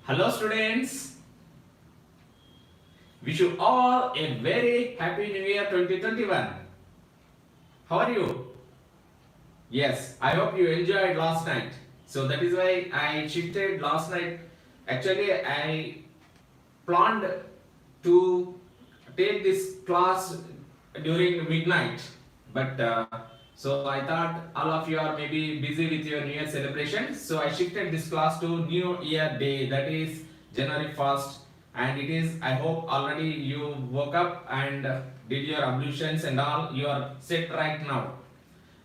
Hello students, wish you all a very happy new year 2021. How are you? Yes, I hope you enjoyed last night. So that is why I shifted last night. Actually, I planned to take this class during midnight, but so I thought all of you are maybe busy with your New Year celebration. So I shifted this class to New Year Day, that is January 1st, and it is. I hope already you woke up and did your ablutions and all. You are set right now.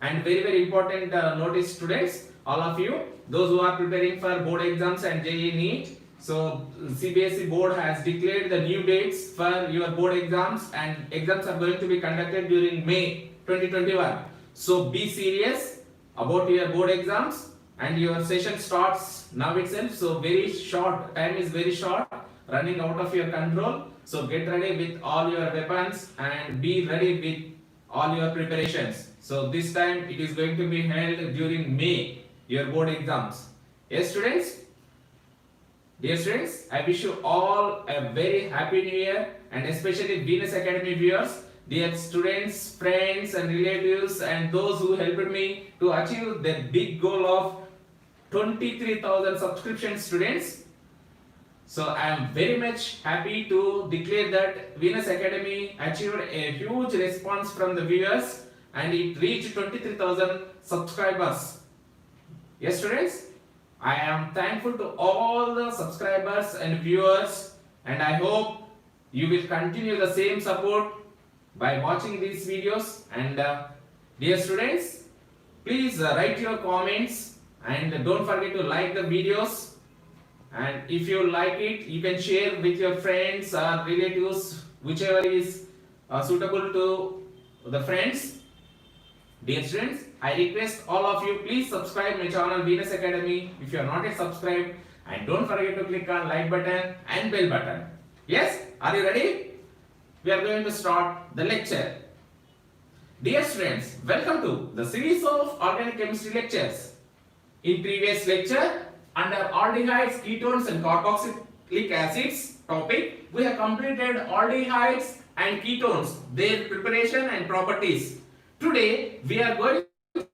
And very important notice students, all of you, those who are preparing for board exams and JEE NEET. So CBSE board has declared the new dates for your board exams, and exams are going to be conducted during May 2021. So be serious about your board exams, and your session starts now itself. So very short, time is very short, running out of your control. So get ready with all your weapons and be ready with all your preparations. So this time it is going to be held during May, your board exams. Yes students? Dear students, I wish you all a very happy new year, and especially Venus Academy viewers, dear students, friends and relatives and those who helped me to achieve the big goal of 23,000 subscription students. So I am very much happy to declare that Venus Academy achieved a huge response from the viewers, and it reached 23,000 subscribers. Yes students, I am thankful to all the subscribers and viewers, and I hope you will continue the same support by watching these videos. And dear students, please write your comments and don't forget to like the videos. And if you like it, you can share with your friends or relatives, whichever is suitable to the friends. Dear students, I request all of you, please subscribe my channel Venus Academy if you are not yet subscribed, and don't forget to click on like button and bell button. Yes, are you ready? We are going to start the lecture. Dear students, welcome to the series of organic chemistry lectures. In previous lecture, under aldehydes, ketones and carboxylic acids topic, we have completed aldehydes and ketones, their preparation and properties. Today, we are going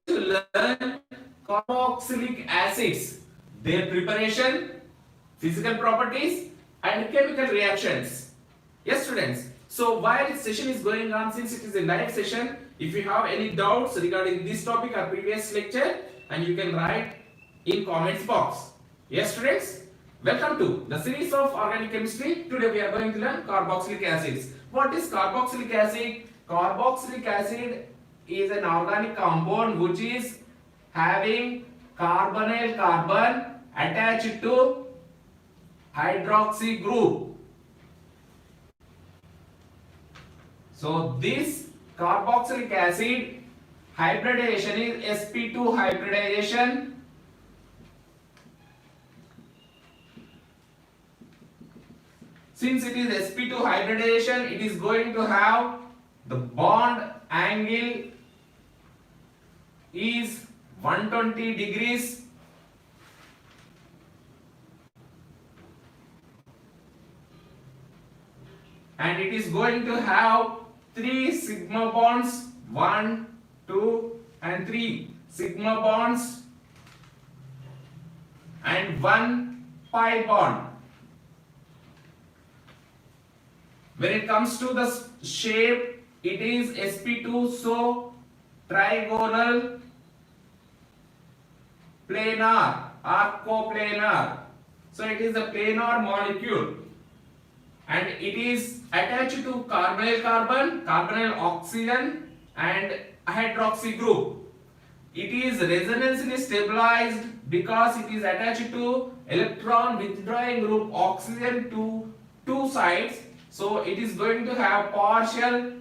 to learn carboxylic acids, their preparation, physical properties and chemical reactions. Yes students, so while this session is going on, since it is a live session, if you have any doubts regarding this topic or previous lecture, and you can write in comments box. Yes students, welcome to the series of organic chemistry. Today we are going to learn carboxylic acids. What is carboxylic acid? Carboxylic acid is an organic compound which is having carbonyl carbon attached to hydroxy group. So this carboxylic acid hybridization is sp2 hybridization. Since it is sp2 hybridization, it is going to have the bond angle is 120 degrees. And it is going to have 3 sigma bonds, 1, 2 and 3 sigma bonds, and 1 pi bond. When it comes to the shape, it is sp2, so trigonal, planar or coplanar. So it is a planar molecule, and it is attached to carbonyl carbon, carbonyl oxygen and hydroxy group. It is resonantly stabilized because it is attached to electron withdrawing group oxygen to two sides. So it is going to have partial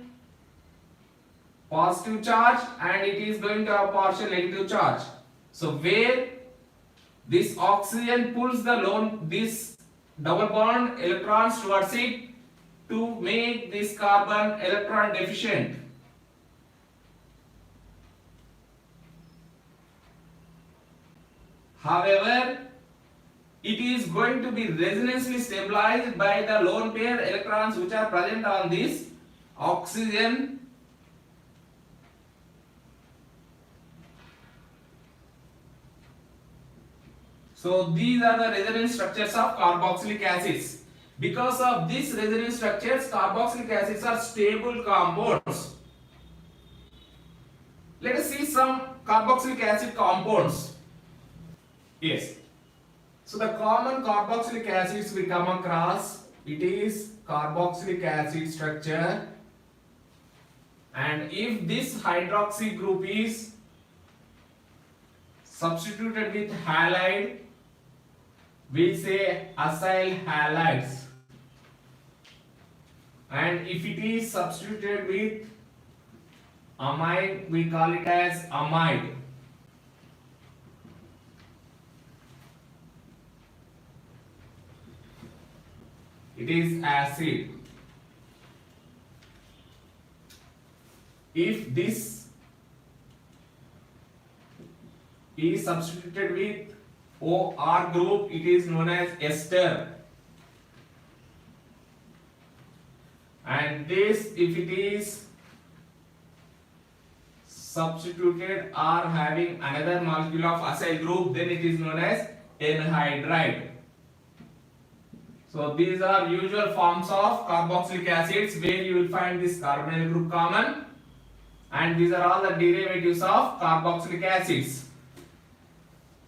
positive charge and it is going to have partial negative charge. So where this oxygen pulls this double bond electrons towards it to make this carbon electron deficient. However, it is going to be resonantly stabilized by the lone pair electrons which are present on this oxygen So these are the resonance structures of carboxylic acids. Because of these resonance structures, carboxylic acids are stable compounds. Let us see some carboxylic acid compounds. Yes. So the common carboxylic acids we come across, it is carboxylic acid structure. And if this hydroxy group is substituted with halide, we say acyl halides. And if it is substituted with amide, we call it as amide. It is acid. If this is substituted with OR group, it is known as ester. And this, if it is substituted or having another molecule of acyl group, then it is known as anhydride. So these are usual forms of carboxylic acids where you will find this carbonyl group common, and these are all the derivatives of carboxylic acids.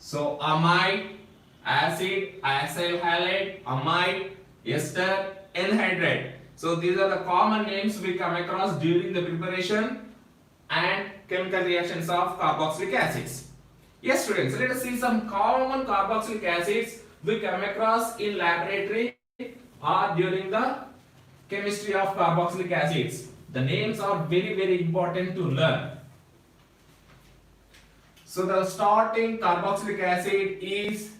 So amide, acid, acyl halide, amide, ester, anhydride. So these are the common names we come across during the preparation and chemical reactions of carboxylic acids. Yes students, let us see some common carboxylic acids we come across in laboratory or during the chemistry of carboxylic acids. The names are very important to learn. So the starting carboxylic acid is,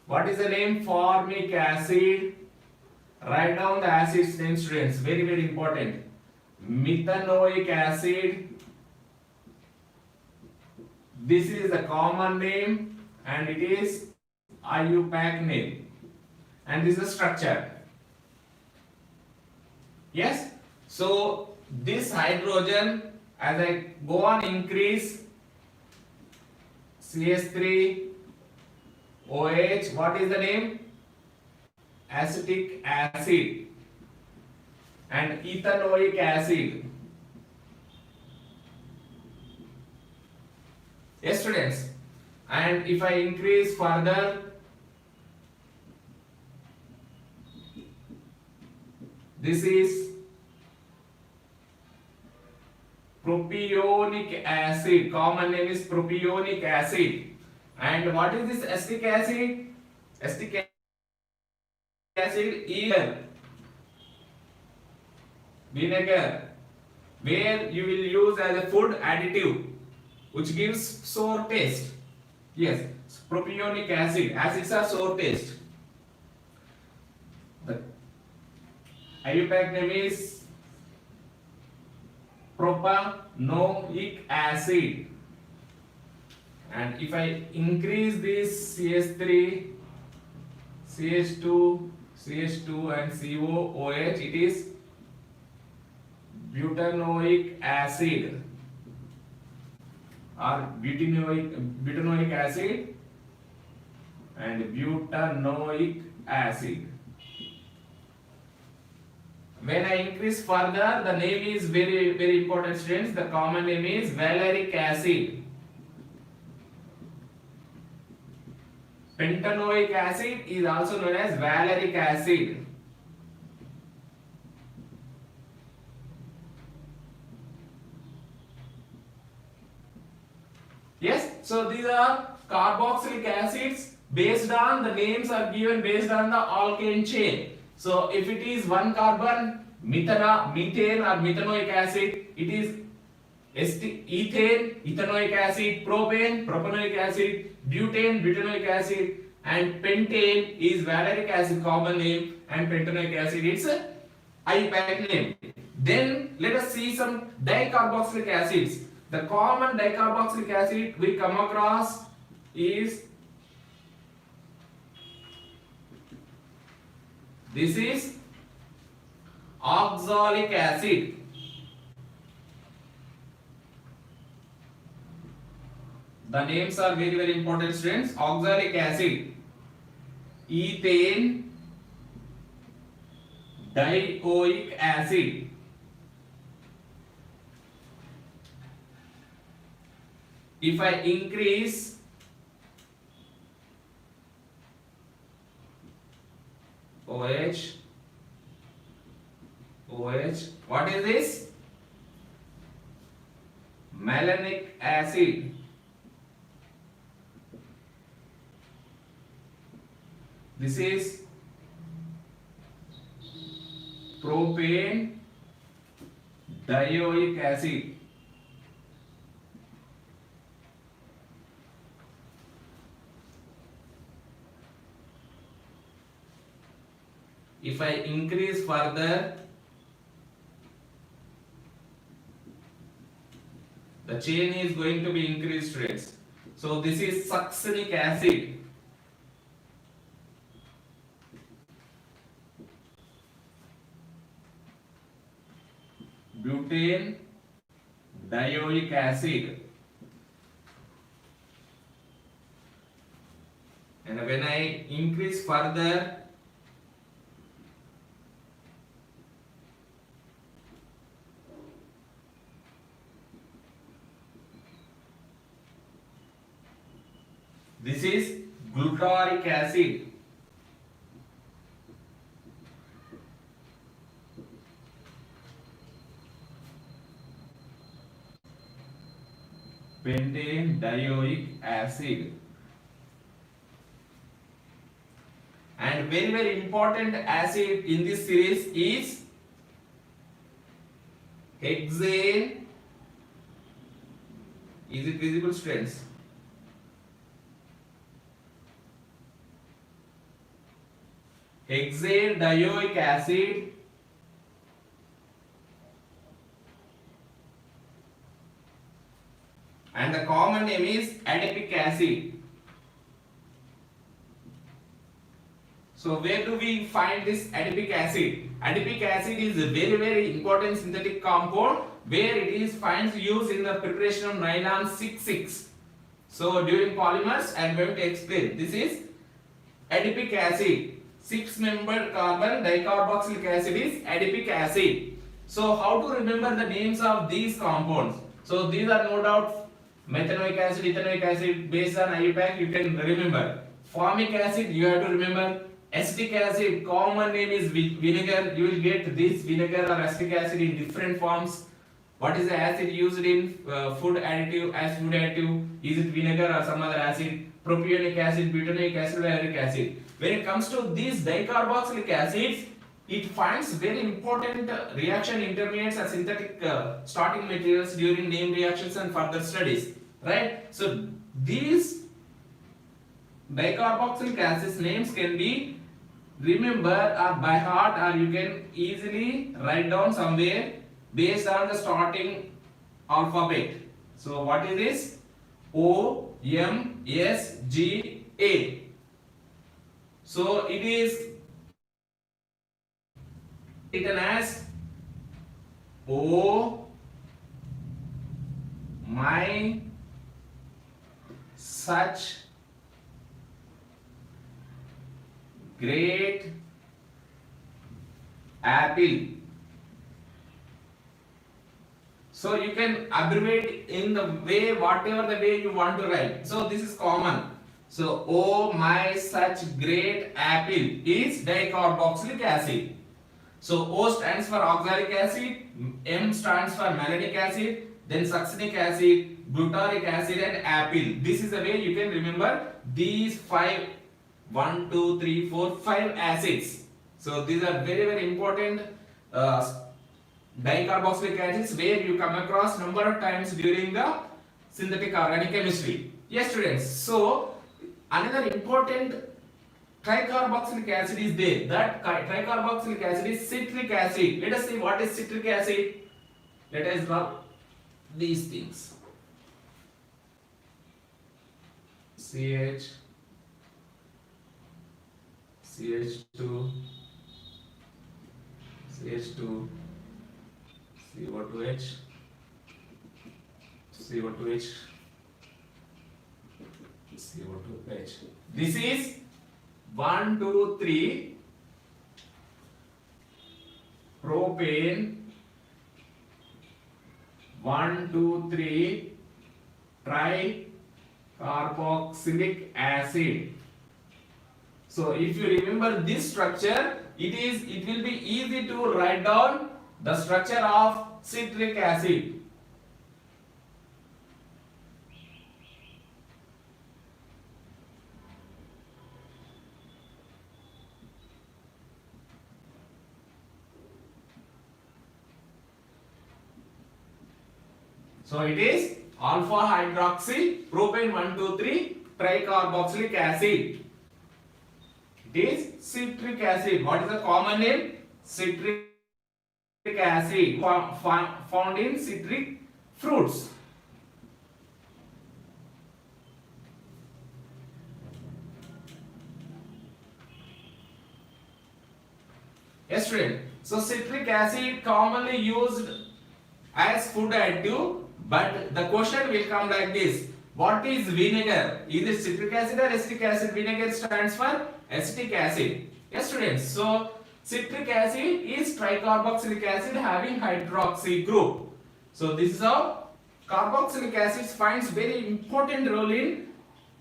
what is the name? Formic acid. Write down the acid's name students, very important. Methanoic acid. This is the common name and it is IUPAC name. And this is the structure. Yes? So this hydrogen, as I go on increase, CH3 OH, what is the name? Acetic acid and ethanoic acid. Yes students, and if I increase further, this is propionic acid. Common name is propionic acid. And what is this acetic acid? Acetic acid is vinegar, where you will use as a food additive, which gives sour taste. Yes, propionic acid. Acids are sour taste. The IUPAC name is propanoic acid. And if I increase this CH3, CH2, CH2 and COOH, it is butanoic acid or butanoic acid and butanoic acid. When I increase further, the name is very important students. The common name is valeric acid. Pentanoic acid is also known as valeric acid. Yes, so these are carboxylic acids. Based on the names are given based on the alkane chain. So if it is one carbon, methane or methanoic acid, it is ethane, ethanoic acid, propane, propanoic acid, butane, butanoic acid, and pentane is valeric acid common name, and pentanoic acid it's IUPAC name. Then let us see some dicarboxylic acids. The common dicarboxylic acid we come across is this is oxalic acid. The names are very very important, students. Oxalic acid, ethane, dioic acid, if I increase OH, what is this? Malonic acid. This is propane dioic acid. If I increase further, the chain is going to be increased, friends. So this is succinic acid. Butane dioic acid. And when I increase further, this is glutaric acid. Pentane dioic acid. And very very important acid in this series is hexane. Is it visible, students? Hexane dioic acid, and the common name is adipic acid. So where do we find this adipic acid? Adipic acid is a very very important synthetic compound where it is finds use in the preparation of nylon 6,6. So during polymers I am going to explain. This is adipic acid. 6-membered carbon dicarboxylic acid is adipic acid. So how to remember the names of these compounds? So these are no doubt methanoic acid, ethanoic acid, based on IUPAC you can remember. Formic acid you have to remember. Acetic acid, common name is vinegar. You will get this vinegar or acetic acid in different forms. What is the acid used in food additive as food additive? Is it vinegar or some other acid? Propionic acid, butanoic acid, valeric acid. When it comes to these dicarboxylic acids, it finds very important reaction intermediates and synthetic starting materials during name reactions and further studies. Right? So these dicarboxylic acids names can be remembered or by heart, or you can easily write down somewhere based on the starting alphabet. So what is this? O, M, S, G, A. So it is written as O, my, such, great, apple. So you can abbreviate in the way, whatever the way you want to write. So this is common. So O, my, such, great, apple is dicarboxylic acid. So O stands for oxalic acid, M stands for malonic acid, then succinic acid, glutaric acid, and apple. This is the way you can remember these 5, 1, 2, 3, 4, 5 acids. So these are very very important dicarboxylic acids where you come across number of times during the synthetic organic chemistry. Yes, students. So another important tricarboxylic acid is there. That tricarboxylic acid is citric acid. Let us see what is citric acid. Let us rub these things. CH, CH2, CH2, CO2H, CO2H, CO2H. This is 1, 2, 3 propane, 1, 2, 3 tricarboxylic acid. So if you remember this structure, it will be easy to write down the structure of citric acid. So it is alpha hydroxy propane 1, 2, 3 tricarboxylic acid. It is citric acid. What is the common name? Citric acid found in citric fruits. Yes, student. So citric acid commonly used as food additive, but the question will come like this: what is vinegar? Is it citric acid or acetic acid? Vinegar stands for acetic acid. Yes, students. So citric acid is tricarboxylic acid having hydroxy group. So this is how carboxylic acid finds very important role in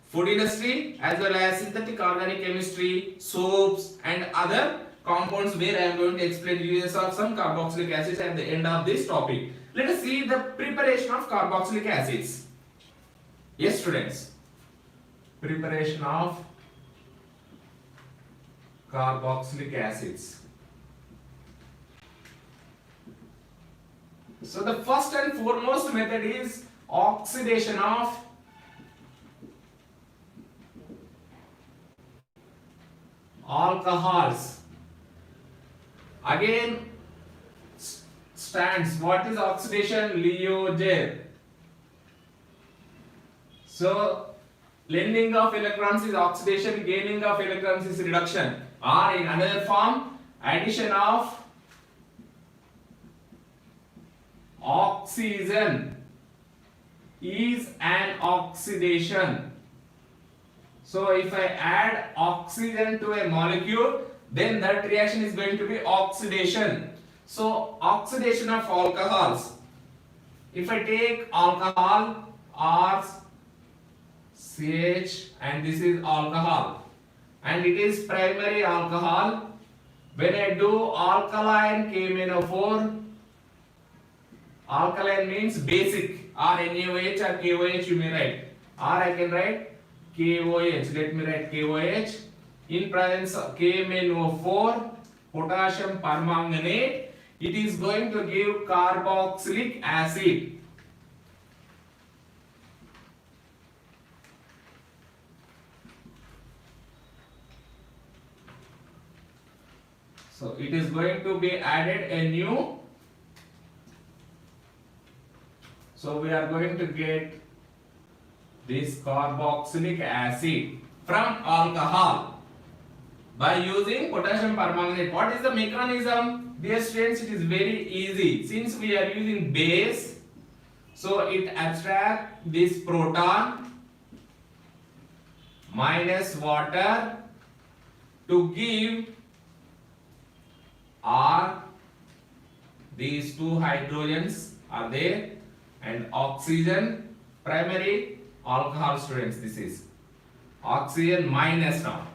food industry as well as synthetic organic chemistry, soaps and other compounds, where I am going to explain uses of some carboxylic acids at the end of this topic. Let us see the preparation of carboxylic acids. Yes, students. Preparation of carboxylic acids. So the first and foremost method is oxidation of alcohols. Again stands, what is oxidation? Lioger. So lending of electrons is oxidation, gaining of electrons is reduction, or in another form, addition of oxygen is an oxidation. So if I add oxygen to a molecule, then that reaction is going to be oxidation. So oxidation of alcohols. If I take alcohol, RCH, and this is alcohol, and it is primary alcohol. When I do alkaline KMnO4, alkaline means basic, or NaOH or KOH you may write, or I can write KOH. Let me write KOH. In presence of KMnO4, potassium permanganate, it is going to give carboxylic acid. So it is going to be added a new. So we are going to get this carboxylic acid from alcohol by using potassium permanganate. What is the mechanism? Dear students, it is very easy. Since we are using base, so it abstracts this proton minus water to give R. These two hydrogens are there, and oxygen, primary alcohol, students. This is oxygen minus now.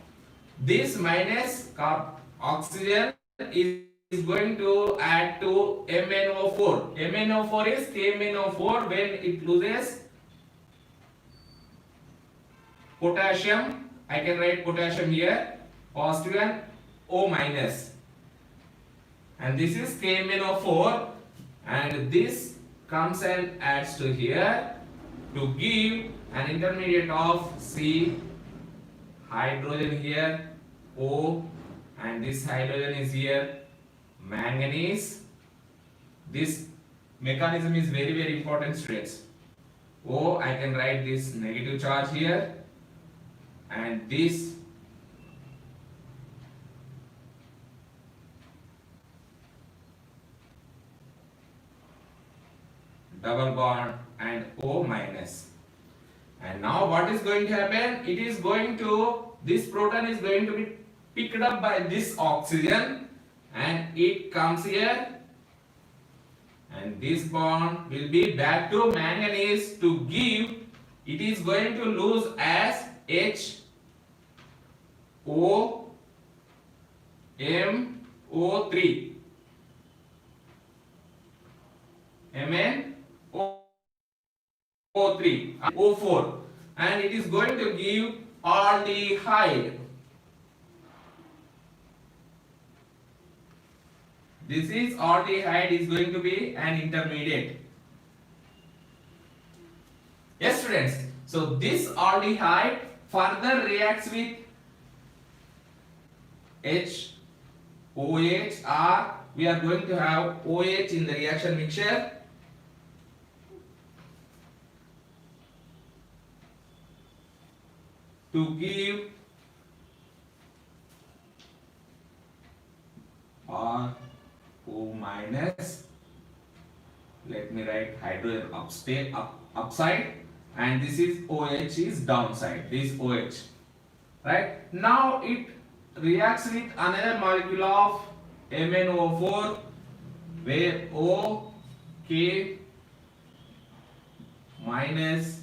This minus oxygen is going to add to MnO4. MnO4 is KMnO4 when it loses potassium. I can write potassium here, positive and O minus. And this is KMnO4, and this comes and adds to here to give an intermediate of C, hydrogen here, O, and this hydrogen is here, manganese. This mechanism is very important, students. O, I can write this negative charge here, and this double bond and O minus. And now what is going to happen? It is going to, this proton is going to be picked up by this oxygen and it comes here, and this bond will be back to manganese to give, it is going to lose as HOMO3 MnO3 O4, and it is going to give aldehyde. This is aldehyde is going to be an intermediate. Yes, students. So this aldehyde further reacts with HOH, or we are going to have OH in the reaction mixture. To give R O minus, let me write hydrogen upside, and this is OH is downside, this OH, right? Now it reacts with another molecule of MnO4 where O, K minus,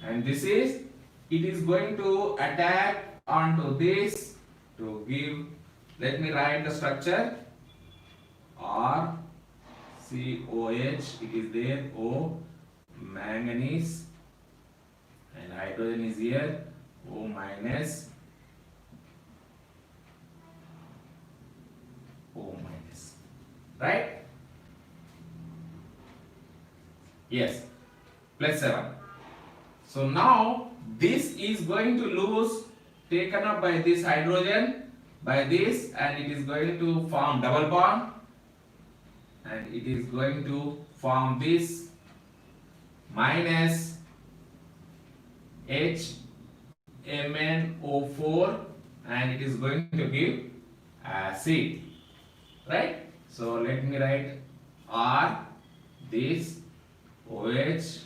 and this is, it is going to attack onto this to give, let me write the structure, R COH, it is there, O manganese, and hydrogen is here, O minus, O minus, right? Yes, plus 7. So now this is going to lose, taken up by this hydrogen, by this, and it is going to form double bond, and it is going to form this minus HMnO4, and it is going to give acid, right? So let me write R, this OH,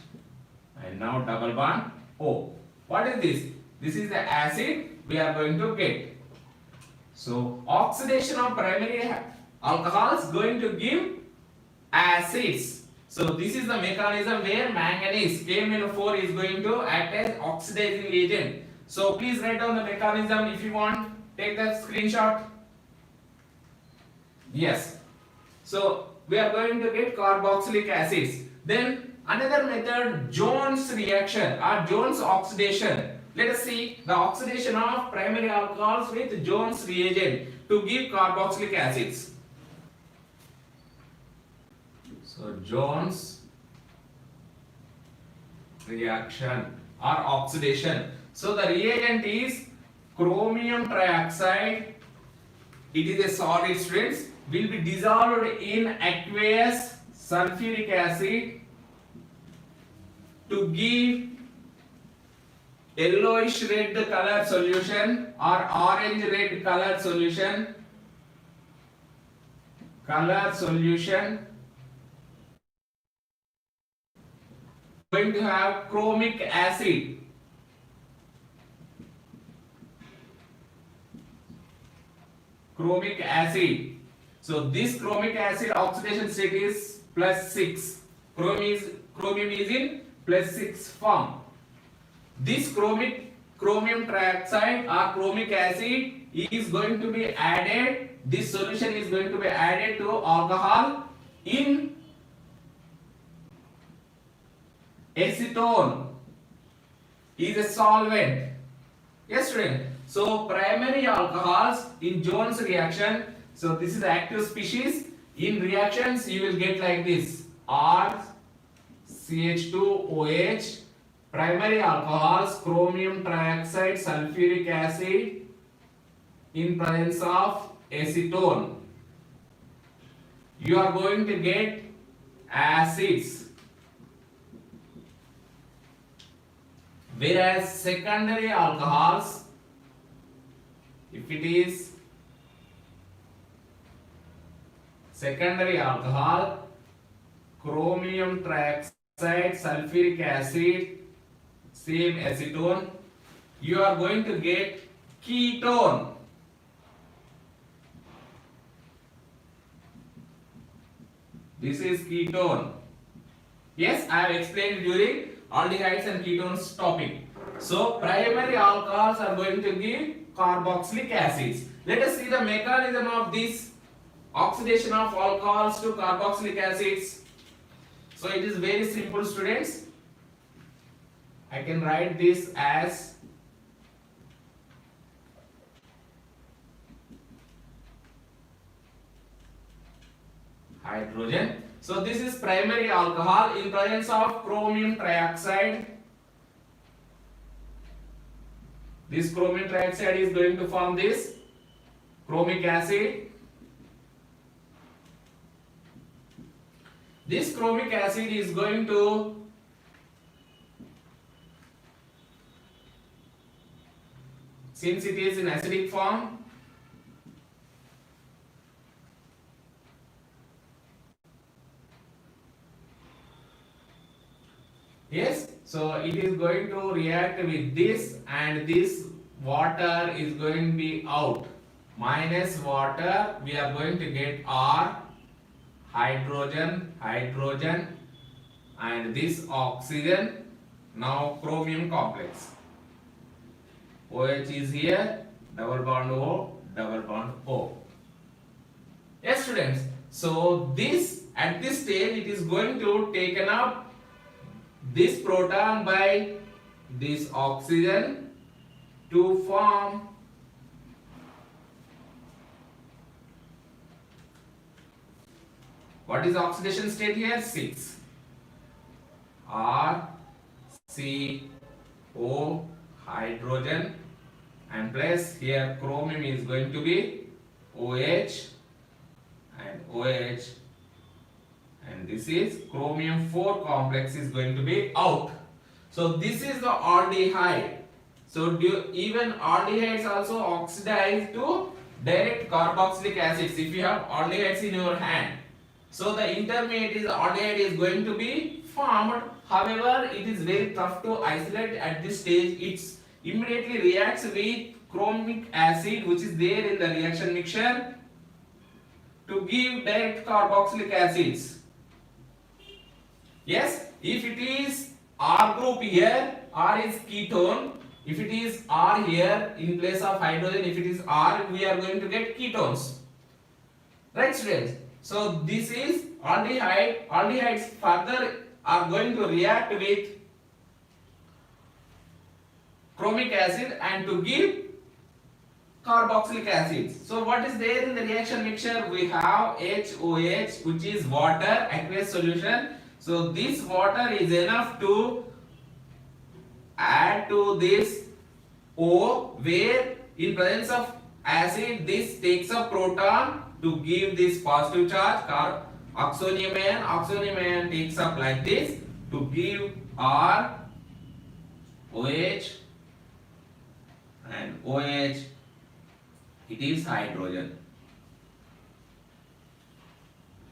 and now double bond O. What is this? This is the acid we are going to get. So oxidation of primary alcohol is going to give acids. So this is the mechanism where manganese KMnO4 is going to act as oxidizing agent. So please write down the mechanism if you want. Take the screenshot. Yes. So we are going to get carboxylic acids. Then another method, Jones reaction or Jones oxidation. Let us see the oxidation of primary alcohols with Jones reagent to give carboxylic acids. So Jones reaction or oxidation. So the reagent is chromium trioxide. It is a solid, students, will be dissolved in aqueous sulfuric acid to give yellowish red color solution or orange red color solution. Going to have chromic acid. Chromic acid. So this chromic acid oxidation state is +6. Chromium is in +6 form. This chromium trioxide or chromic acid is going to be added. This solution is going to be added to alcohol in acetone is a solvent. Yes, student. So primary alcohols in Jones reaction. So this is the active species. In reactions you will get like this: RCH2OH. Primary alcohols, chromium trioxide, sulfuric acid in presence of acetone. You are going to get acids. Whereas secondary alcohols, if it is secondary alcohol, chromium trioxide, sulfuric acid, same acetone, you are going to get ketone. This is ketone. Yes, I have explained during aldehydes and ketones topic. So primary alcohols are going to give carboxylic acids. Let us see the mechanism of this oxidation of alcohols to carboxylic acids. So it is very simple, students. I can write this as hydrogen. So this is primary alcohol in presence of chromium trioxide. This chromium trioxide is going to form this chromic acid. This chromic acid is going to since it is in acidic form, yes, so it is going to react with this, and this water is going to be out. Minus water, we are going to get R, hydrogen, and this oxygen, now chromium complex. OH is here, double bond O, double bond O. Yes, students. So this, at this stage, it is going to taken up this proton by this oxygen to form what is oxidation state here? 6. R, C, O, hydrogen, and plus here chromium is going to be OH and OH, and this is chromium 4 complex is going to be out. So this is the aldehyde. So even aldehydes also oxidize to direct carboxylic acids if you have aldehydes in your hand. So the intermediate is aldehyde is going to be formed. However, it is very tough to isolate at this stage. It immediately reacts with chromic acid which is there in the reaction mixture to give direct carboxylic acids. Yes, if it is R group here, R is ketone. If it is R here in place of hydrogen, if it is R, we are going to get ketones. Right, students? So this is aldehyde. Aldehydes further are going to react with chromic acid and to give carboxylic acids. So what is there in the reaction mixture? We have HOH, which is water, aqueous solution. So this water is enough to add to this O, where in presence of acid this takes a proton to give this positive charge. Oxonium ion takes up like this to give R, OH and OH. It is hydrogen.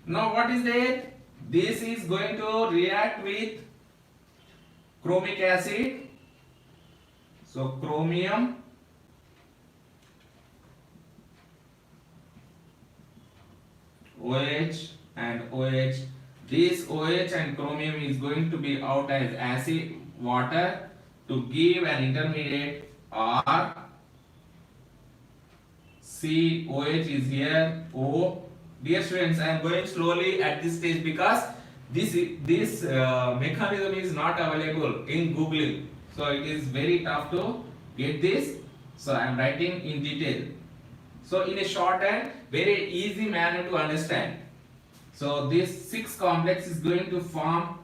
Now what is there? This is going to react with chromic acid. So chromium OH and OH. This OH and chromium is going to be out as acid water to give an intermediate R. C, OH is here, O. Dear students, I am going slowly at this stage because this mechanism is not available in Googling. So it is very tough to get this. So I am writing in detail. So in a shorthand, very easy manner to understand. So this 6 complex is going to form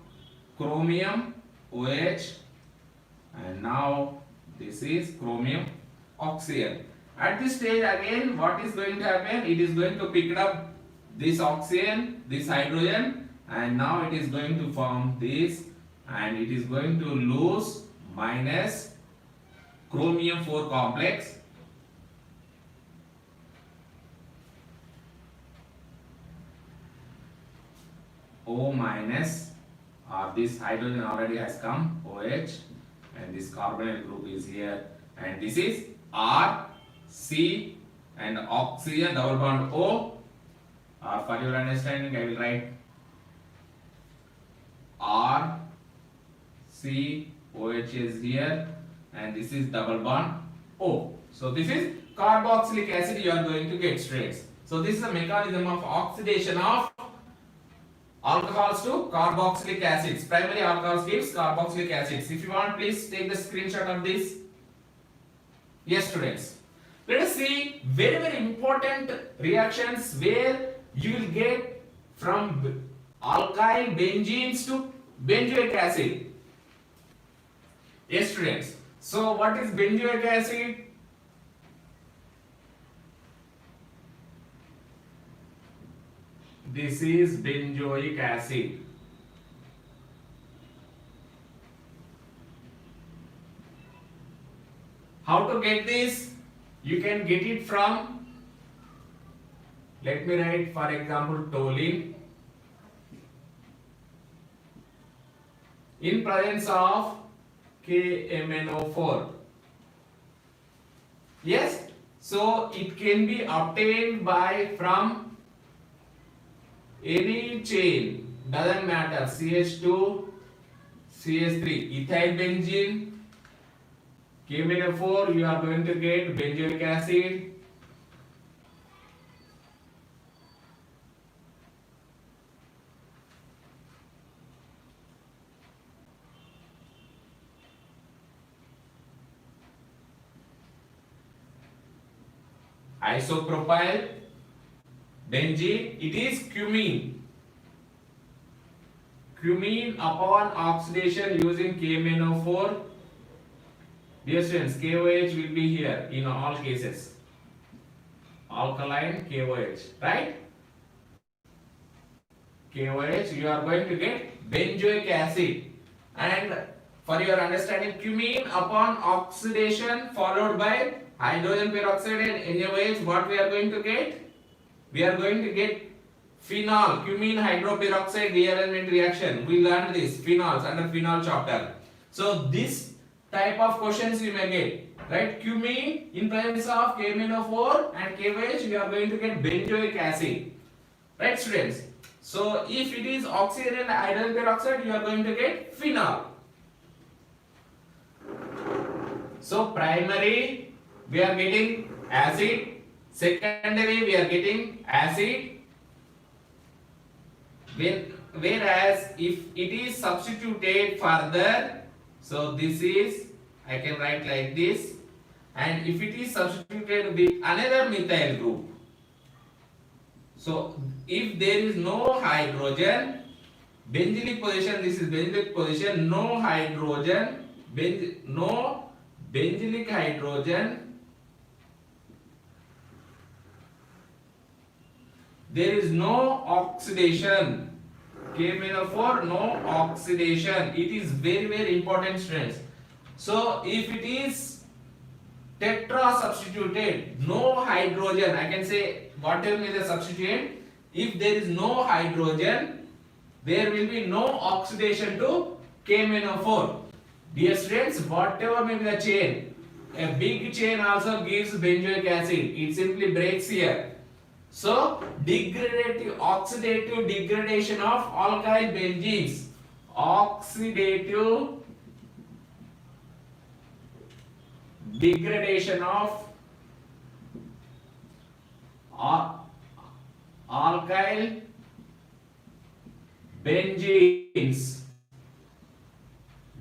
chromium OH, and now this is chromium oxygen. At this stage again, what is going to happen? It is going to pick up this oxygen, this hydrogen, and now it is going to form this, and it is going to lose minus chromium 4 complex O minus, or this hydrogen already has come, OH, and this carbonyl group is here, and this is R, C, and oxygen double bond O. Or for your understanding, I will write R, C, OH is here, and this is double bond O. So this is carboxylic acid you are going to get, students. So this is the mechanism of oxidation of alcohols to carboxylic acids. Primary alcohols gives carboxylic acids. If you want, please take the screenshot of this. Yes, students. Let us see very important reactions where you will get from alkyl benzenes to benzoic acid. Yes, students. So what is benzoic acid? This is benzoic acid. How to get this? You can get it from, let me write for example, toluene in presence of KMnO4. Yes, so it can be obtained by from any chain, doesn't matter, CH2, CH3, ethyl benzene, KMnO4, you are going to get benzoic acid. Isopropyl benzene, it is cumene. Cumene upon oxidation using KMnO4. Dear students, KOH will be here in all cases. Alkaline KOH, right? KOH, you are going to get benzoic acid. And for your understanding, cumene upon oxidation followed by hydrogen peroxide and NaOH, what we are going to get? We are going to get phenol, cumene hydroperoxide rearrangement reaction. We learned this, phenols, under phenol chapter. So this type of questions you may get, right? Cumene in presence of KMnO4 and KOH, we are going to get benzoic acid, right, students? So if it is oxygen and hydrogen peroxide, you are going to get phenol. So primary, we are getting acid. Secondary, we are getting acid. Whereas if it is substituted further, so this is, I can write like this, and if it is substituted with another methyl group, so if there is no hydrogen, benzylic position, this is benzylic position, no hydrogen, no benzylic hydrogen, there is no oxidation. KMnO4, no oxidation. It is very important, students. So if it is tetra substituted, no hydrogen, I can say whatever is the substituent, if there is no hydrogen, there will be no oxidation to KMnO4. Dear students, whatever may be the chain, a big chain also gives benzoic acid. It simply breaks here. So, oxidative degradation of alkyl benzenes. Oxidative degradation of alkyl benzenes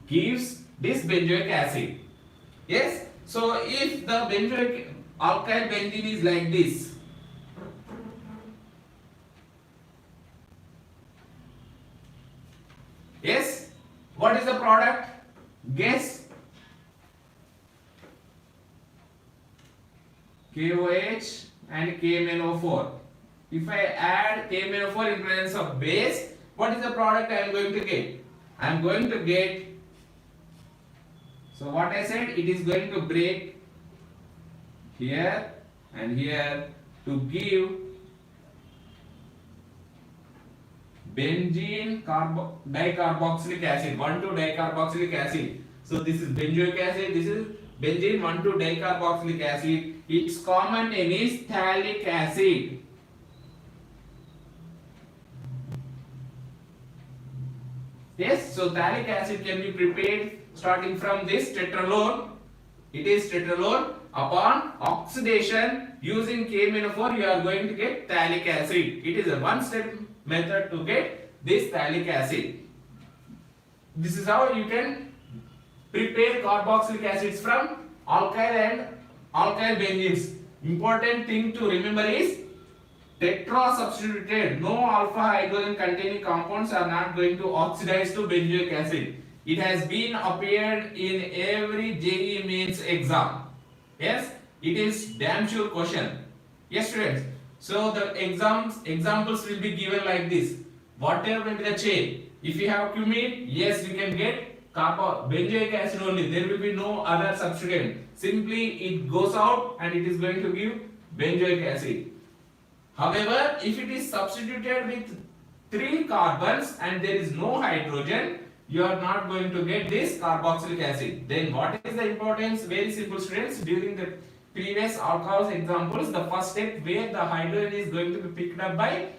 gives this benzoic acid. Yes? So, if the alkyl benzene is like this, yes, what is the product? Guess. KOH and KMnO4. If I add KMnO4 in presence of base, what is the product I am going to get? I am going to get So what I said, it is going to break here and here to give benzene dicarboxylic acid, 1,2-dicarboxylic acid. So this is benzoic acid, this is benzene 1,2-dicarboxylic acid. Its common name is phthalic acid. Yes, so phthalic acid can be prepared starting from this tetralone. It is tetralone. Upon oxidation using KMnO4, you are going to get phthalic acid. It is a one-step method to get this phthalic acid. This is how you can prepare carboxylic acids from alkyl and alkyl benzenes. Important thing to remember is tetra substituted. No alpha hydrogen containing compounds are not going to oxidize to benzoic acid. It has been appeared in every JEE Mains exam. Yes, it is damn sure question. Yes, students. So the examples will be given like this. Whatever may be the chain. If you have cumene, yes, you can get benzoic acid only. There will be no other substituent. Simply it goes out and it is going to give benzoic acid. However, if it is substituted with 3 carbons and there is no hydrogen, you are not going to get this carboxylic acid. Then what is the importance? Very simple, students. During the previous alcohols examples, the first step where the hydrogen is going to be picked up by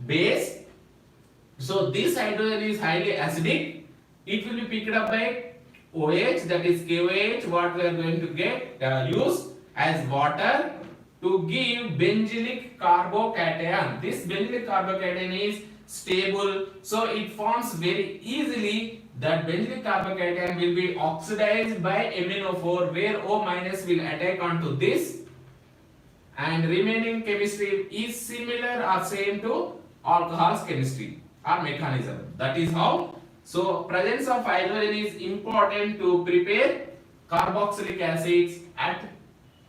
base. So this hydrogen is highly acidic. It will be picked up by OH, that is KOH. What we are going to get use as water to give benzylic carbocation. This benzylic carbocation is stable, so it forms very easily. That benzylic carbocation will be oxidized by MnO4, where O- will attack onto this, and remaining chemistry is similar or same to alcohol's chemistry or mechanism. That is how. So presence of hydrogen is important to prepare carboxylic acids at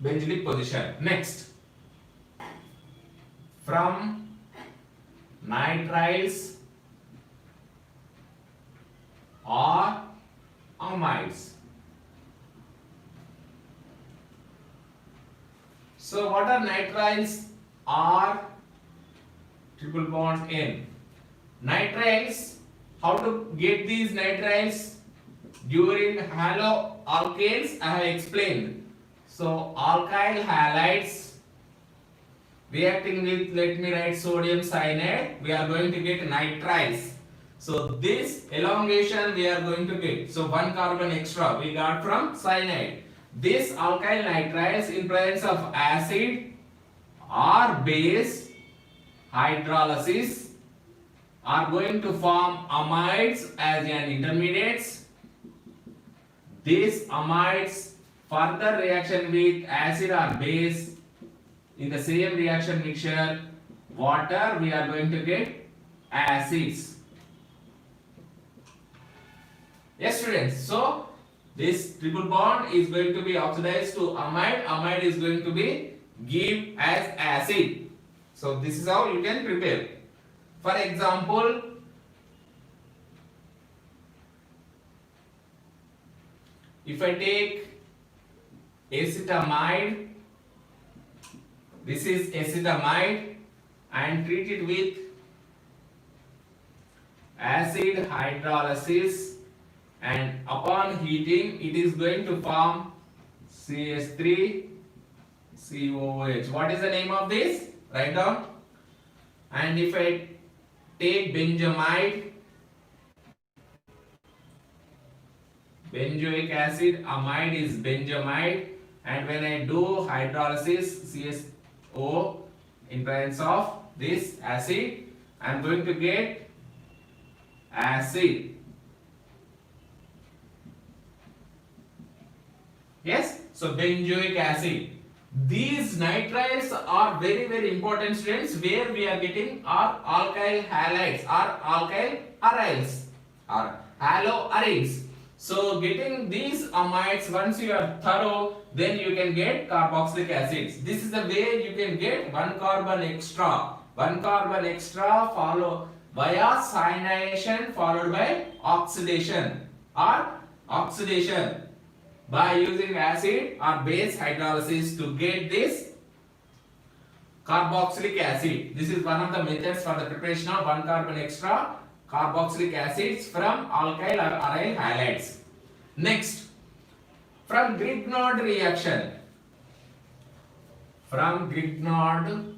benzylic position. Next, from nitriles or amides. So what are nitriles? R triple bond N. Nitriles, how to get these nitriles? During haloalkanes I have explained. So alkyl halides reacting with, let me write, sodium cyanide, we are going to get nitriles. So this elongation we are going to get. So 1 carbon extra we got from cyanide. This alkyl nitriles in presence of acid or base hydrolysis are going to form amides as an intermediates. These amides further reaction with acid or base in the same reaction mixture water, we are going to get acids. Yes, students. So this triple bond is going to be oxidized to amide. Amide is going to be give as acid. So this is how you can prepare. For example, if I take acetamide, this is acetamide, and treat it with acid hydrolysis, and upon heating it is going to form CH3COOH. What is the name of this? Write down. And if I take benjamide, benzoic acid, amide is benjamide, and when I do hydrolysis CSO in presence of this acid, I am going to get acid. Yes, so benzoic acid. These nitriles are very, very important, students, where we are getting our alkyl halides or alkyl aryls or haloaryls. So getting these amides, once you are thorough, then you can get carboxylic acids. This is the way you can get 1 carbon extra. 1 carbon extra follow via cyanidation followed by oxidation or oxidation by using acid or base hydrolysis to get this carboxylic acid. This is one of the methods for the preparation of 1 carbon extra carboxylic acids from alkyl or aryl halides. Next, from Grignard reaction. From Grignard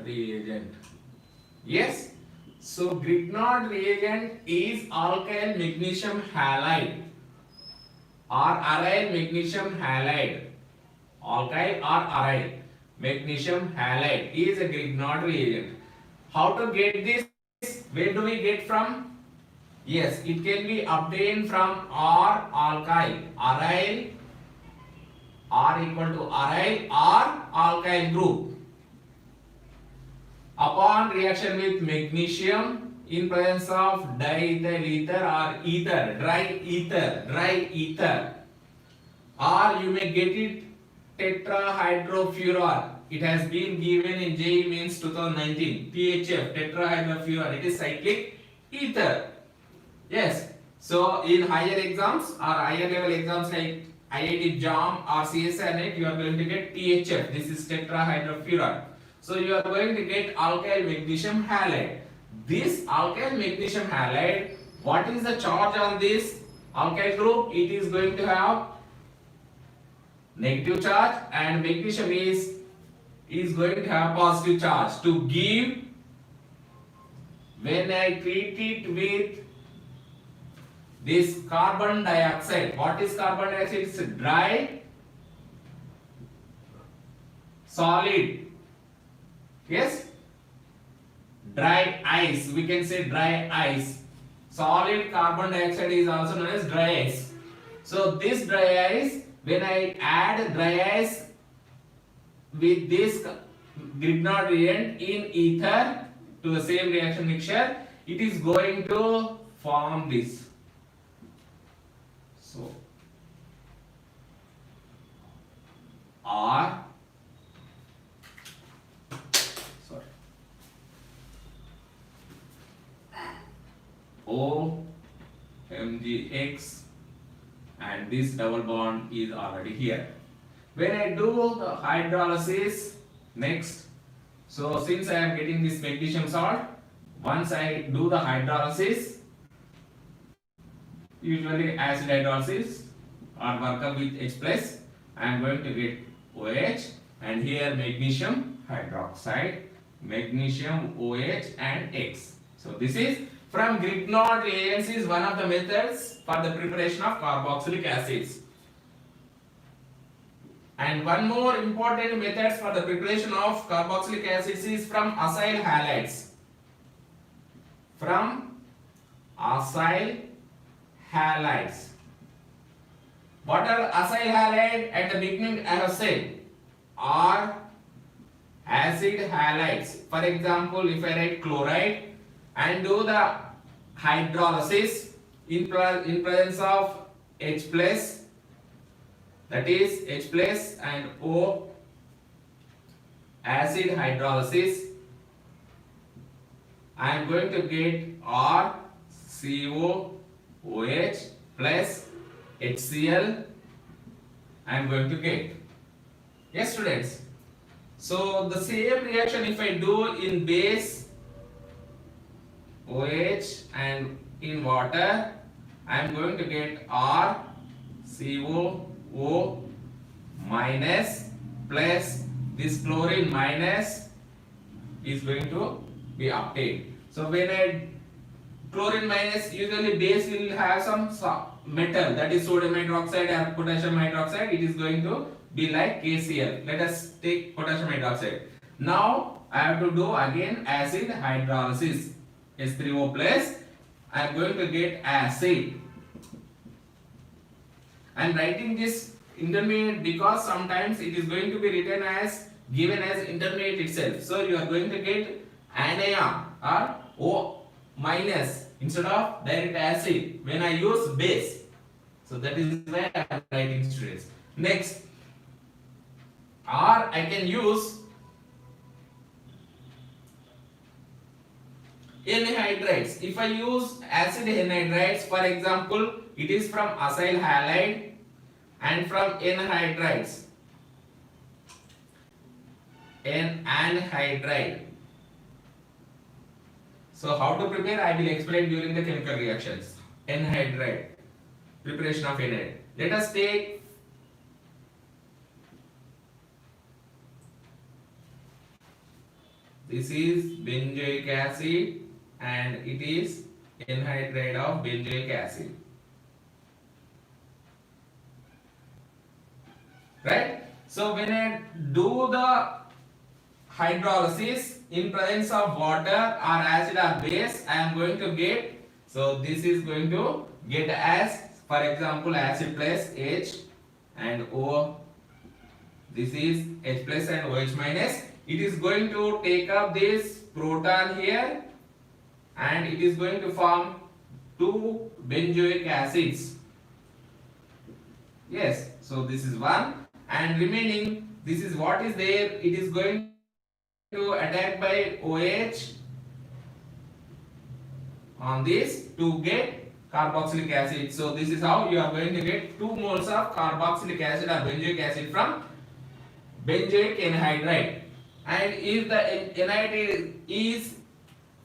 reagent. Yes. So Grignard reagent is alkyl magnesium halide or aryl magnesium halide. Alkyl or aryl magnesium halide is a Grignard reagent. How to get this? Where do we get from? Yes, it can be obtained from R alkyl, aryl, R equal to aryl or alkyl group. Upon reaction with magnesium in presence of diethyl ether or ether, dry ether, or you may get it tetrahydrofuran. It has been given in JEE Mains 2019. THF, tetrahydrofuran. It is cyclic ether. Yes. So in higher exams or higher level exams like IIT JAM or CSIR NET, you are going to get THF. This is tetrahydrofuran. So you are going to get alkyl magnesium halide. This alkyl magnesium halide, what is the charge on this alkyl group? It is going to have negative charge, and magnesium is going to have positive charge. To give, when I treat it with this carbon dioxide, what is carbon dioxide? It's a dry solid. Yes, dry ice, we can say dry ice. Solid carbon dioxide is also known as dry ice. So this dry ice, when I add dry ice with this Grignard reagent in ether to the same reaction mixture, it is going to form this. So R O MgX, and this double bond is already here. When I do the hydrolysis next, so since I am getting this magnesium salt, once I do the hydrolysis, usually acid hydrolysis or work up with H plus, I am going to get OH, and here magnesium hydroxide, magnesium OH and X. So this is from Grignard reagents, is one of the methods for the preparation of carboxylic acids. And one more important method for the preparation of carboxylic acids is from acyl halides. From acyl halides. What are acyl halides? At the beginning I have said are acid halides. For example, if I write chloride and do the hydrolysis in presence of H plus, that is H plus and O, acid hydrolysis, I am going to get R COOH plus HCl. I am going to get. Yes, students. So the same reaction if I do in base OH and in water, I am going to get R COO minus plus this chlorine minus is going to be obtained. So when I chlorine minus, usually base will have some metal, that is sodium hydroxide or potassium hydroxide. It is going to be like KCl. Let us take potassium hydroxide. Now I have to do again acid hydrolysis. H3O plus, I am going to get acid. I am writing this intermediate because sometimes it is going to be written as given as intermediate itself. So you are going to get anion or O minus instead of direct acid when I use base. So that is why I am writing, students. Next, or I can use anhydrides. If I use acid anhydrides, for example, it is from acyl halide and from anhydrides. Anhydride. So how to prepare? I will explain during the chemical reactions. Anhydride. Preparation of anhydride. Let us take this is benzoic acid and it is anhydride of benzoic acid. Right? So when I do the hydrolysis in presence of water or acid or base, I am going to get, so this is going to get as, for example, acid plus H and O. This is H plus and OH minus. It is going to take up this proton here and it is going to form two benzoic acids. Yes, so this is one and remaining, this is what is there, it is going to attack by OH on this to get carboxylic acid. So this is how you are going to get 2 moles of carboxylic acid or benzoic acid from benzoic anhydride. And if the anhydride is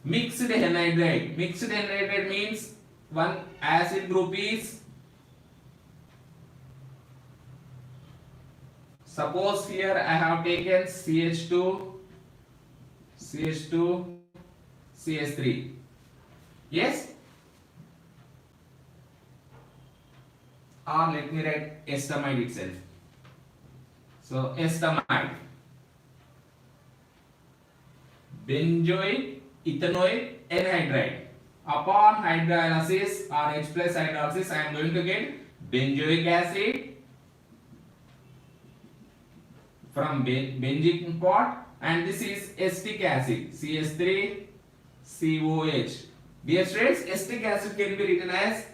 mixed anhydride, mixed anhydride means one acid group is, suppose here I have taken CH2, CH3. Yes? Or let me write estamide itself. So estamide. Benzoic ethanoic anhydride. Upon hydrolysis or H plus hydrolysis, I am going to get benzoic acid from benzene pot, and this is acetic acid CH3COH. Dear students, acetic acid can be written as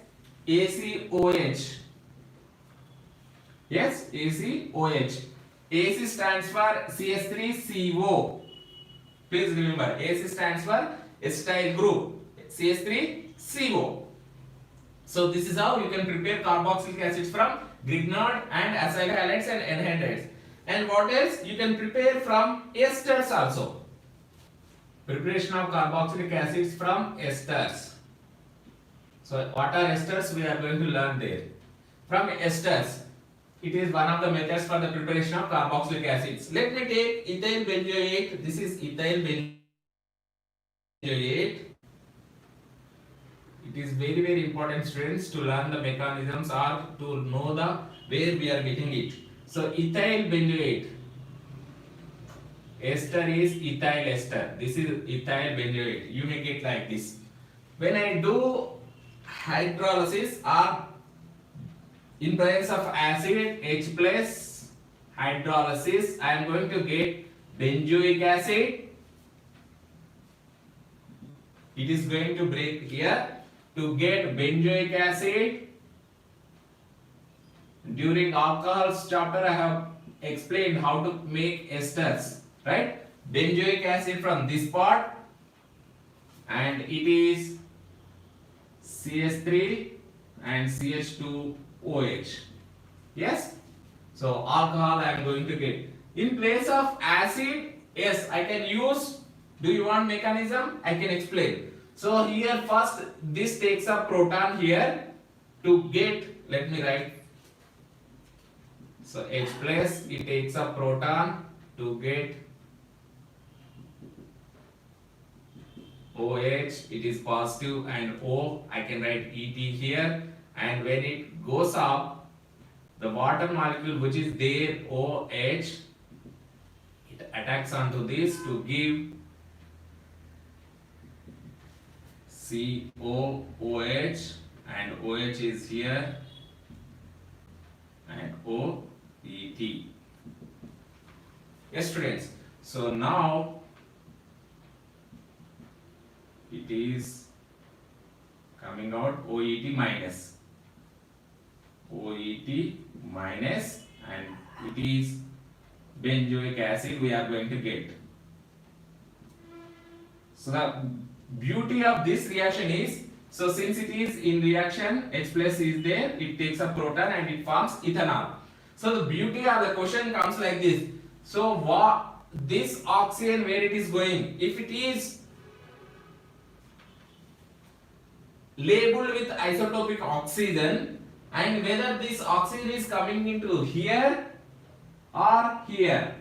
ACOH. Yes, ACOH. AC stands for CH3CO. Please remember, AC stands for acetyl group, CH3CO. So this is how you can prepare carboxylic acids from Grignard and acyl halides and anhydrides. And what else? You can prepare from esters also. Preparation of carboxylic acids from esters. So what are esters? We are going to learn there. From esters, it is one of the methods for the preparation of carboxylic acids. Let me take ethyl benzoate. This is ethyl benzoate. It is very, very important, students, to learn the mechanisms or to know the where we are getting it. So ethyl benzoate. Ester is ethyl ester. This is ethyl benzoate. You make it like this. When I do hydrolysis or in presence of acid H plus hydrolysis, I am going to get benzoic acid. It is going to break here. To get benzoic acid, during alcohols chapter I have explained how to make esters, right? Benzoic acid from this part, and it is CH3 and CH2OH. Yes? So alcohol I am going to get. In place of acid, yes, I can use, do you want mechanism? I can explain. So here first this takes a proton here to get, let me write. So H plus, it takes a proton to get OH, it is positive, and O, I can write ET here, and when it goes up, the water molecule which is there, OH, it attacks onto this to give COOH, and OH is here, and OET. Yes, students. So now it is coming out OET minus, and it is benzoic acid we are going to get. So the beauty of this reaction is, so since it is in reaction, H plus is there, it takes a proton and it forms ethanol. So the beauty of the question comes like this. So what this oxygen, where it is going? If it is labeled with isotopic oxygen, and whether this oxygen is coming into here or here,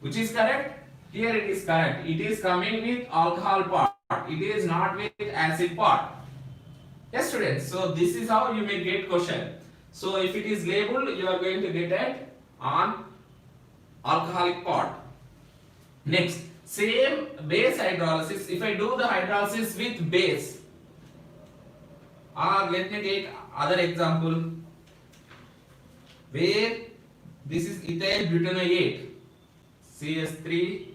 which is correct? Here it is correct. It is coming with alcohol part. It is not with acid part. Yes, students. So this is how you may get question. So if it is labeled, you are going to get it on alcoholic part. Next, same base hydrolysis. If I do the hydrolysis with base, or let me take other example where this is ethyl butanoate, CH3,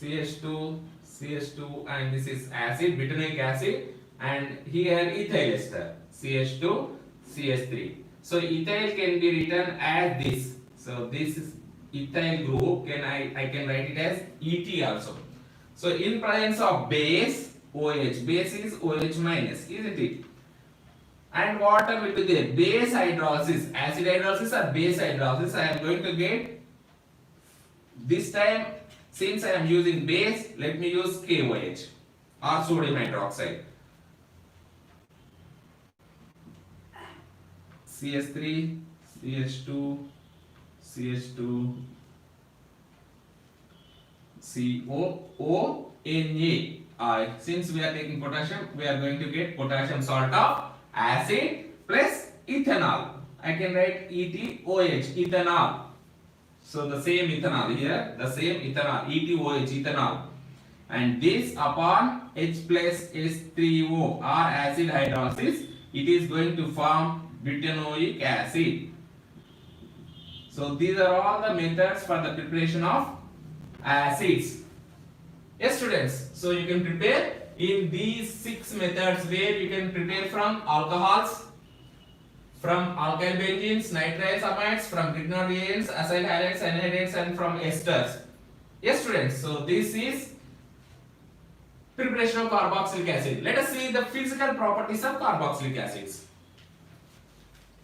CH2, CH2, and this is acid, butanoic acid, and here ethyl ester, CH2, CH3. So ethyl can be written as this. So this is ethyl group. I can write it as Et also. So in presence of base, OH, base is OH minus, isn't it? And water will be there. Base hydrolysis, acid hydrolysis or base hydrolysis, I am going to get, this time since I am using base, let me use KOH or sodium hydroxide. CH3, CH2, CH2, COONA. Since we are taking potassium, we are going to get potassium salt of acid plus ethanol. I can write ETOH, ethanol. So the same ethanol here, the same ethanol, ETOH, ethanol. And this upon H plus H3O or acid hydrolysis, it is going to form butanoic acid. So these are all the methods for the preparation of acids. Yes, students. So you can prepare in these 6 methods where you can prepare from alcohols, from alkyl benzenes, nitrile amides, from grignard reagents, acyl halides, anhydrides, and from esters. Yes, students. So this is preparation of carboxylic acid. Let us see the physical properties of carboxylic acids.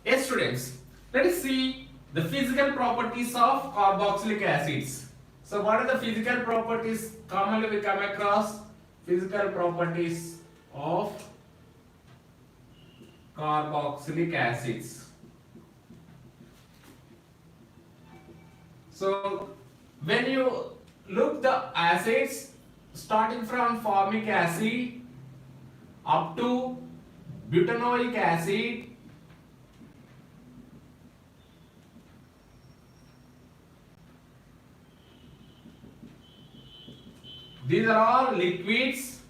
Yes, students. Let us see the physical properties of carboxylic acids. So what are the physical properties commonly we come across? Physical properties of carboxylic acids. So when you look the acids starting from formic acid up to butanoic acid, these are all liquids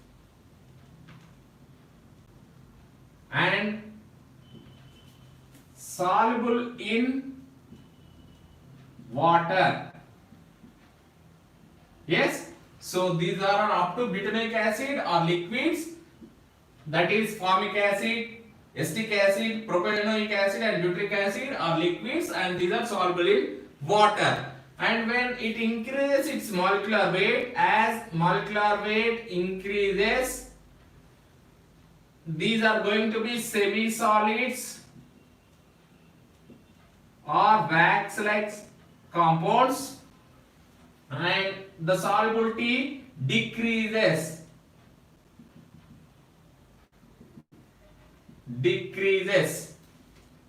and soluble in water. Yes, so these are up to butanoic acid or liquids, that is formic acid, acetic acid, propanoic acid and butyric acid are liquids and these are soluble in water. And when it increases its molecular weight, as molecular weight increases, these are going to be semi-solids or wax-like compounds, and the solubility decreases.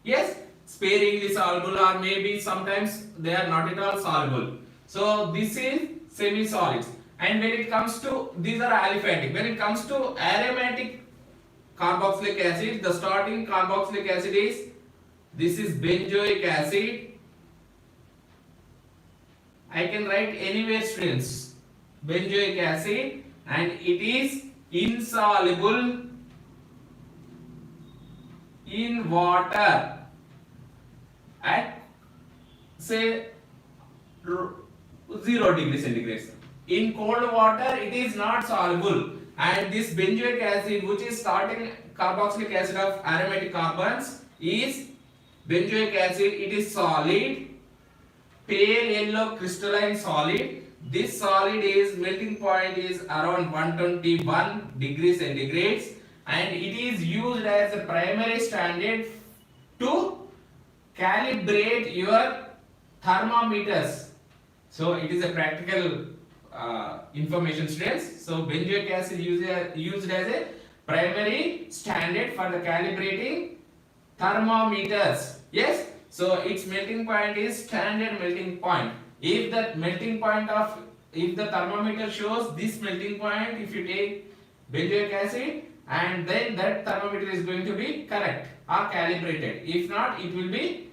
Yes, sparingly soluble, or maybe sometimes they are not at all soluble. So this is semi-solids. And when it comes to, these are aliphatic. When it comes to aromatic carboxylic acid, the starting carboxylic acid is, this is benzoic acid. I can write anywhere, students, benzoic acid, and it is insoluble in water at say 0 degrees centigrade. In cold water it is not soluble, and this benzoic acid, which is starting carboxylic acid of aromatic carbons, is benzoic acid. It is solid, pale yellow crystalline solid. this solid is melting point is around 121 degrees centigrade, and it is used as a primary standard to calibrate your thermometers. So it is a practical information, students. So benzoic acid used as a primary standard for the calibrating thermometers. Yes. So its melting point is standard melting point. If the thermometer shows this melting point, if you take benzoic acid, and then that thermometer is going to be correct or calibrated. If not, it will be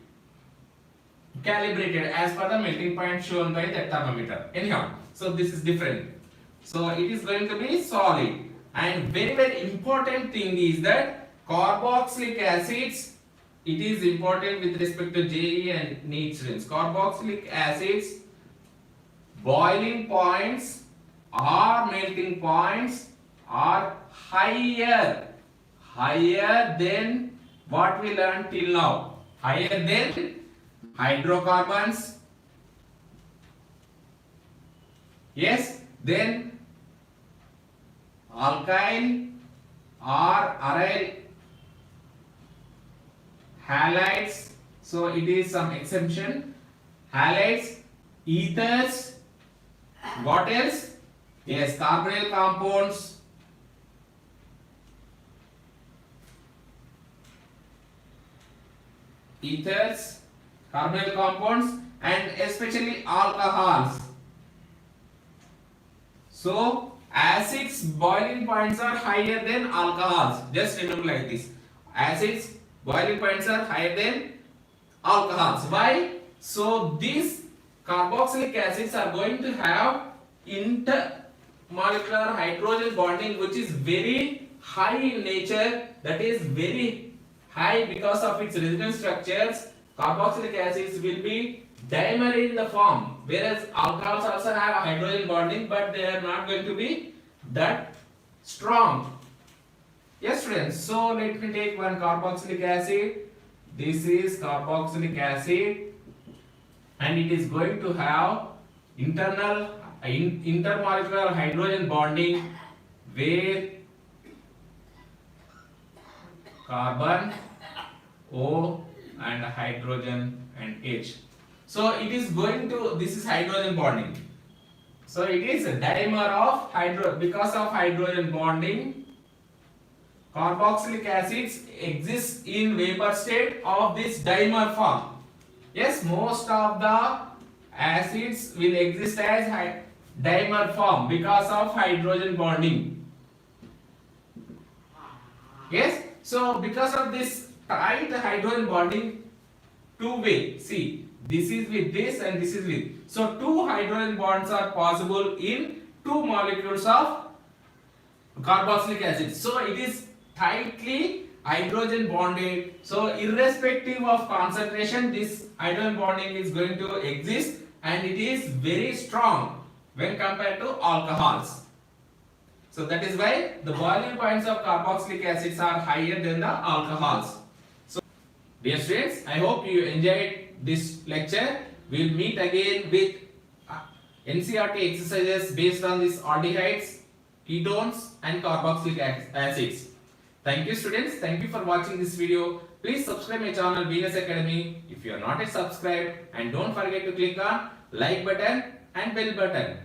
calibrated as per the melting point shown by that thermometer. Anyhow, so this is different. So it is going to be solid. And very important thing is that carboxylic acids, it is important with respect to JEE and NEET students. Carboxylic acids boiling points or melting points are higher than what we learned till now. Higher than hydrocarbons. Yes, then alkyl or aryl halides. So it is some exemption. Halides, ethers. What else? Yes, carbonyl compounds. Ethers, carbonyl compounds, and especially alcohols. So acids boiling points are higher than alcohols. Just remember like this. Acids boiling points are higher than alcohols. Why? So these carboxylic acids are going to have intermolecular hydrogen bonding, which is very high in nature. That is very high because of its resonance structures. Carboxylic acids will be dimer in the form, whereas alcohols also have hydrogen bonding, but they are not going to be that strong. Yes, friends. So let me take one carboxylic acid. This is carboxylic acid, and it is going to have intermolecular hydrogen bonding where carbon O and hydrogen and H. So it is going to, this is hydrogen bonding. So it is a dimer of because of hydrogen bonding. Carboxylic acids exist in vapor state of this dimer form. Yes, most of the acids will exist as dimer form because of hydrogen bonding. Yes, so because of this tight hydrogen bonding, two-way, see, this is with this and this is with. So two hydrogen bonds are possible in two molecules of carboxylic acid. So it is tightly hydrogen bonded. So irrespective of concentration, this hydrogen bonding is going to exist, and it is very strong when compared to alcohols. So that is why the boiling points of carboxylic acids are higher than the alcohols. So dear students, I hope you enjoyed this lecture. We will meet again with NCERT exercises based on these aldehydes, ketones and carboxylic acids. Thank you students. Thank you for watching this video. Please subscribe my channel Venus Academy if you are not yet subscribed, and don't forget to click on like button and bell button.